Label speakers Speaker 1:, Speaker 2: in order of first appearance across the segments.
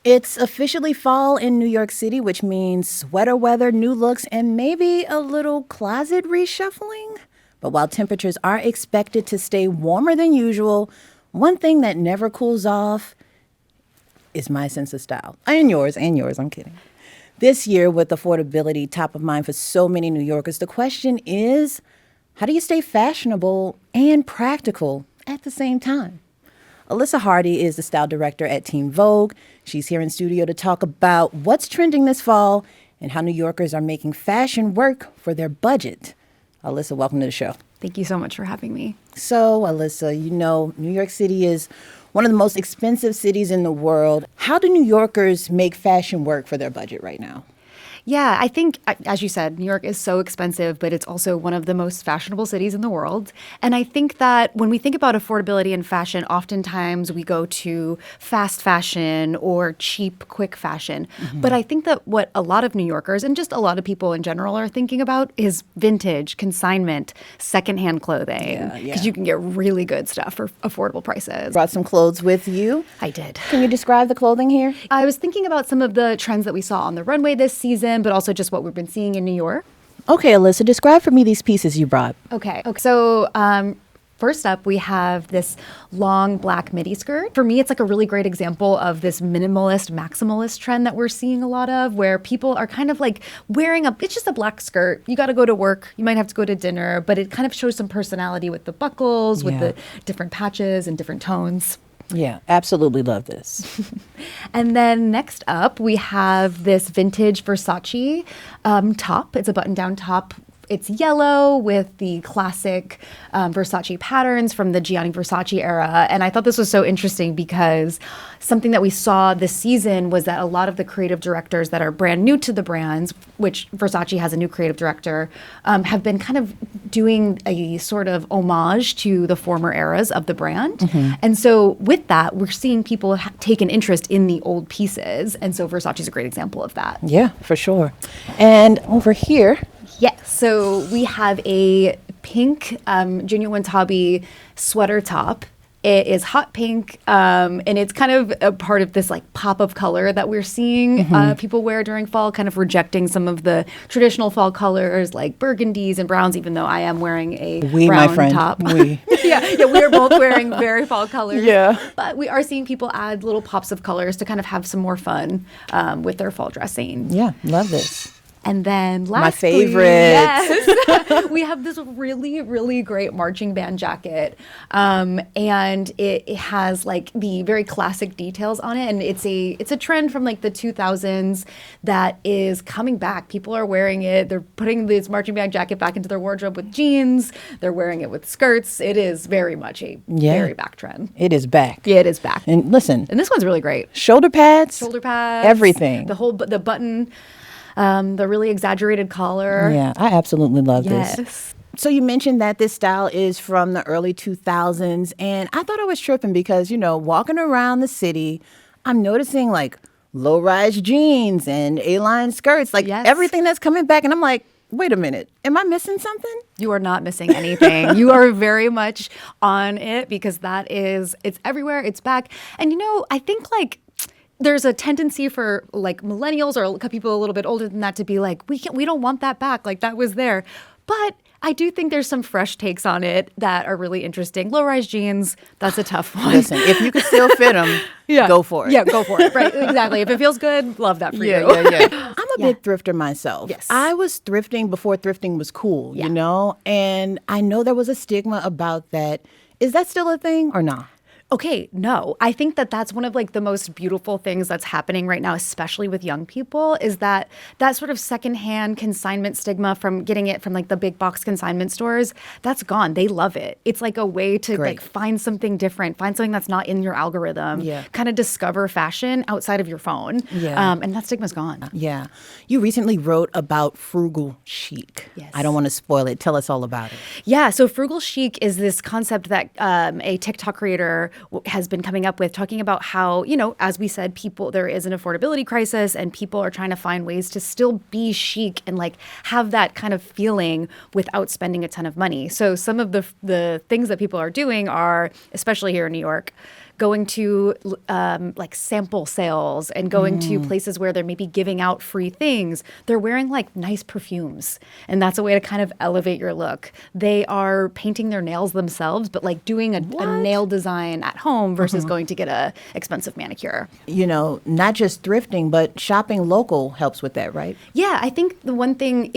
Speaker 1: It's officially fall in New York City, which means sweater weather, new looks, and maybe a little closet reshuffling. But while temperatures are expected to stay warmer than usual, one thing that never cools off is my sense of style. And yours, I'm kidding. This year, with affordability top of mind for so many New Yorkers, the question is, how do you stay fashionable and practical at the same time? Alyssa Hardy is the style director at Team Vogue. She's here in studio to talk about what's trending this fall and how New Yorkers are making fashion work for their budget. Alyssa, welcome to the show.
Speaker 2: Thank you so much for having me.
Speaker 1: So, Alyssa, you know, New York City is one of the most expensive cities in the world. How do New Yorkers make fashion work for their budget right now?
Speaker 2: Yeah, I think, as you said, New York is so expensive, but it's also one of the most fashionable cities in the world. And I think that when we think about affordability in fashion, oftentimes we go to fast fashion or cheap, quick fashion. Mm-hmm. But I think that what a lot of New Yorkers and just a lot of people in general are thinking about is vintage, consignment, secondhand clothing. Because you can get really good stuff for affordable prices.
Speaker 1: Brought some clothes with you.
Speaker 2: I did.
Speaker 1: Can you describe the clothing here?
Speaker 2: I was thinking about some of the trends that we saw on the runway this season, but also just what we've been seeing in New York.
Speaker 1: Okay, Alyssa, describe for me these pieces you brought.
Speaker 2: Okay. So first up, we have this long black midi skirt. For me, it's like a really great example of this minimalist, maximalist trend that we're seeing a lot of, where people are kind of like wearing it's just a black skirt. You got to go to work. You might have to go to dinner, but it kind of shows some personality with the buckles, with the different patches and different tones.
Speaker 1: Yeah, absolutely love this.
Speaker 2: And then next up, we have this vintage Versace top. It's a button-down top. It's yellow with the classic Versace patterns from the Gianni Versace era. And I thought this was so interesting because something that we saw this season was that a lot of the creative directors that are brand new to the brands, which Versace has a new creative director, have been kind of doing a sort of homage to the former eras of the brand. Mm-hmm. And so with that, we're seeing people take an interest in the old pieces. And so Versace is a great example of that.
Speaker 1: Yeah, for sure. And over here,
Speaker 2: yes. So we have a pink Genuine Tabby sweater top. It is hot pink, and it's kind of a part of this like pop of color that we're seeing people wear during fall, kind of rejecting some of the traditional fall colors like burgundies and browns, even though I am wearing a brown
Speaker 1: my friend.
Speaker 2: top.
Speaker 1: We.
Speaker 2: yeah, we are both wearing very fall colors.
Speaker 1: Yeah.
Speaker 2: But we are seeing people add little pops of colors to kind of have some more fun with their fall dressing.
Speaker 1: Yeah, love this.
Speaker 2: And then lastly,
Speaker 1: my favorite.
Speaker 2: Yes, we have this really, really great marching band jacket. And it has like the very classic details on it. And it's a trend from like the 2000s that is coming back. People are wearing it. They're putting this marching band jacket back into their wardrobe with jeans. They're wearing it with skirts. It is very much a very back trend.
Speaker 1: It is back.
Speaker 2: Yeah, it is back.
Speaker 1: And listen.
Speaker 2: And this one's really great.
Speaker 1: Shoulder pads.
Speaker 2: Everything. The button. The really exaggerated collar.
Speaker 1: Yeah, I absolutely love this.
Speaker 2: Yes.
Speaker 1: So you mentioned that this style is from the early 2000s, and I thought I was tripping because, you know, walking around the city, I'm noticing like low-rise jeans and A-line skirts, like everything that's coming back, and I'm like, wait a minute, am I missing something?
Speaker 2: You are not missing anything. You are very much on it because it's everywhere, it's back. And, you know, I think like there's a tendency for like millennials or people a little bit older than that to be like, we don't want that back. Like that was there. But I do think there's some fresh takes on it that are really interesting. Low-rise jeans, that's a tough one.
Speaker 1: Listen, if you can still fit them, go for it.
Speaker 2: Yeah, go for it. Right, exactly. If it feels good, love that for you.
Speaker 1: Yeah. I'm a big thrifter myself.
Speaker 2: Yes.
Speaker 1: I was thrifting before thrifting was cool, you know? And I know there was a stigma about that. Is that still a thing or not?
Speaker 2: Okay, no. I think that that's one of like the most beautiful things that's happening right now, especially with young people, is that sort of secondhand consignment stigma from getting it from like the big box consignment stores, that's gone. They love it. It's like a way to like find something different, find something that's not in your algorithm, kind of discover fashion outside of your phone. Yeah. And that stigma's gone.
Speaker 1: Yeah. You recently wrote about frugal chic.
Speaker 2: Yes.
Speaker 1: I don't want to spoil it. Tell us all about it.
Speaker 2: Yeah. So frugal chic is this concept that a TikTok creator has been coming up with, talking about how, you know, as we said, there is an affordability crisis and people are trying to find ways to still be chic and like have that kind of feeling without spending a ton of money. So some of the things that people are doing are, especially here in New York, going to like sample sales and going to places where they're maybe giving out free things. They're wearing like nice perfumes, and that's a way to kind of elevate your look. They are painting their nails themselves, but like doing a nail design at home versus going to get a expensive manicure.
Speaker 1: You know, not just thrifting, but shopping local helps with that, right?
Speaker 2: Yeah, I think the one thing,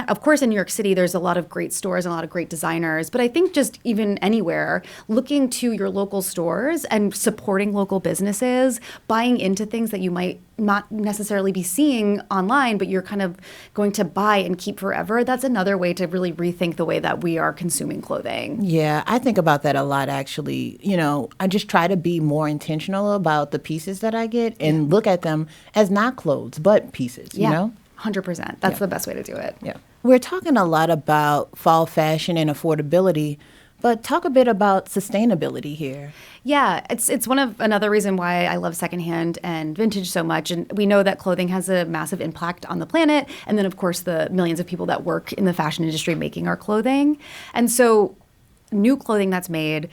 Speaker 2: of course, in New York City, there's a lot of great stores and a lot of great designers. But I think just even anywhere, looking to your local stores and supporting local businesses, buying into things that you might not necessarily be seeing online, but you're kind of going to buy and keep forever. That's another way to really rethink the way that we are consuming clothing.
Speaker 1: Yeah, I think about that a lot, actually. You know, I just try to be more intentional about the pieces that I get and look at them as not clothes, but pieces, you know?
Speaker 2: 100%. That's the best way to do it.
Speaker 1: Yeah. We're talking a lot about fall fashion and affordability, but talk a bit about sustainability here.
Speaker 2: Yeah, it's another reason why I love secondhand and vintage so much. And we know that clothing has a massive impact on the planet. And then, of course, the millions of people that work in the fashion industry making our clothing. And so new clothing that's made,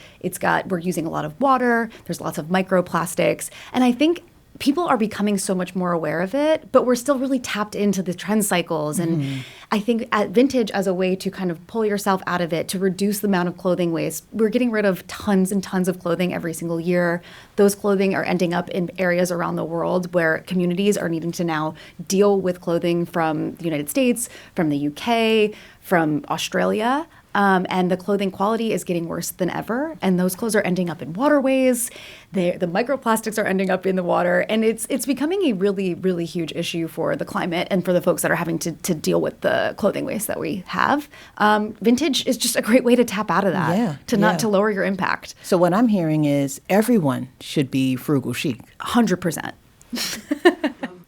Speaker 2: we're using a lot of water. There's lots of microplastics. And I think people are becoming so much more aware of it, but we're still really tapped into the trend cycles. And I think at vintage, as a way to kind of pull yourself out of it, to reduce the amount of clothing waste, we're getting rid of tons and tons of clothing every single year. Those clothing are ending up in areas around the world where communities are needing to now deal with clothing from the United States, from the UK, from Australia. And the clothing quality is getting worse than ever. And those clothes are ending up in waterways. The microplastics are ending up in the water. And it's becoming a really, really huge issue for the climate and for the folks that are having to deal with the clothing waste that we have. Vintage is just a great way to tap out of that, to lower your impact.
Speaker 1: So what I'm hearing is everyone should be frugal chic.
Speaker 2: 100%.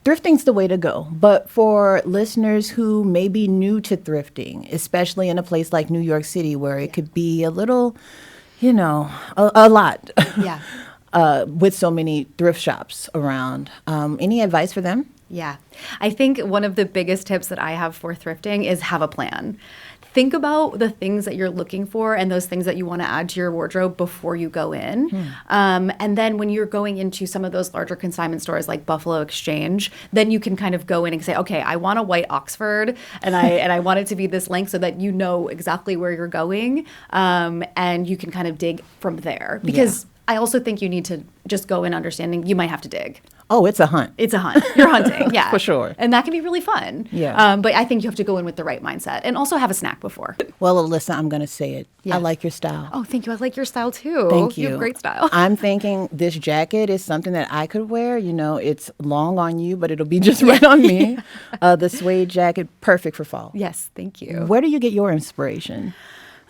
Speaker 1: Thrifting's the way to go. But for listeners who may be new to thrifting, especially in a place like New York City where it could be a little, you know, a lot with so many thrift shops around, any advice for them?
Speaker 2: Yeah. I think one of the biggest tips that I have for thrifting is have a plan. Think about the things that you're looking for and those things that you want to add to your wardrobe before you go in. And then when you're going into some of those larger consignment stores like Buffalo Exchange, then you can kind of go in and say, okay, I want a white Oxford and I want it to be this length, so that you know exactly where you're going. And you can kind of dig from there. Because I also think you need to just go in understanding you might have to dig.
Speaker 1: Oh, it's a hunt.
Speaker 2: It's a hunt. You're hunting, yeah.
Speaker 1: For sure.
Speaker 2: And that can be really fun.
Speaker 1: Yeah.
Speaker 2: But I think you have to go in with the right mindset and also have a snack before.
Speaker 1: Well, Alyssa, I'm going to say it.
Speaker 2: Yeah.
Speaker 1: I like your style.
Speaker 2: Oh, thank you. I like your style too.
Speaker 1: Thank you.
Speaker 2: You have great style.
Speaker 1: I'm thinking this jacket is something that I could wear. You know, it's long on you, but it'll be just right on me. The suede jacket, perfect for fall.
Speaker 2: Yes, thank you.
Speaker 1: Where do you get your inspiration?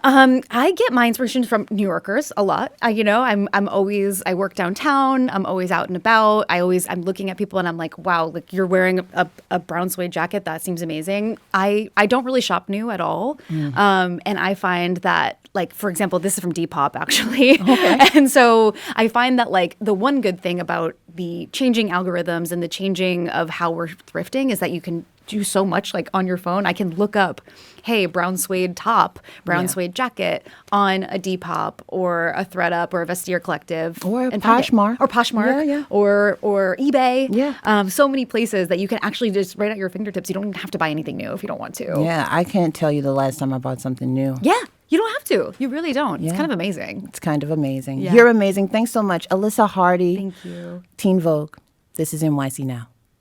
Speaker 2: I get my inspiration from New Yorkers a lot. I work downtown. I'm always out and about. I'm looking at people and I'm like, wow, like you're wearing a brown suede jacket. That seems amazing. I don't really shop new at all. And I find that, like, for example, this is from Depop actually. Okay. And so I find that, like, the one good thing about the changing algorithms and the changing of how we're thrifting is that you can do so much, like, on your phone. I can look up, hey, brown suede top, brown suede jacket on a Depop or a ThredUp or a Vestiaire Collective.
Speaker 1: Or Poshmark.
Speaker 2: Or Poshmark. Or eBay.
Speaker 1: Yeah.
Speaker 2: So many places that you can actually just right at your fingertips. You don't have to buy anything new if you don't want to.
Speaker 1: Yeah, I can't tell you the last time I bought something new.
Speaker 2: Yeah. You don't have to. You really don't.
Speaker 1: Yeah.
Speaker 2: It's kind of amazing.
Speaker 1: It's kind of amazing.
Speaker 2: Yeah.
Speaker 1: You're amazing. Thanks so much. Alyssa Hardy.
Speaker 2: Thank you.
Speaker 1: Teen Vogue. This is NYC Now.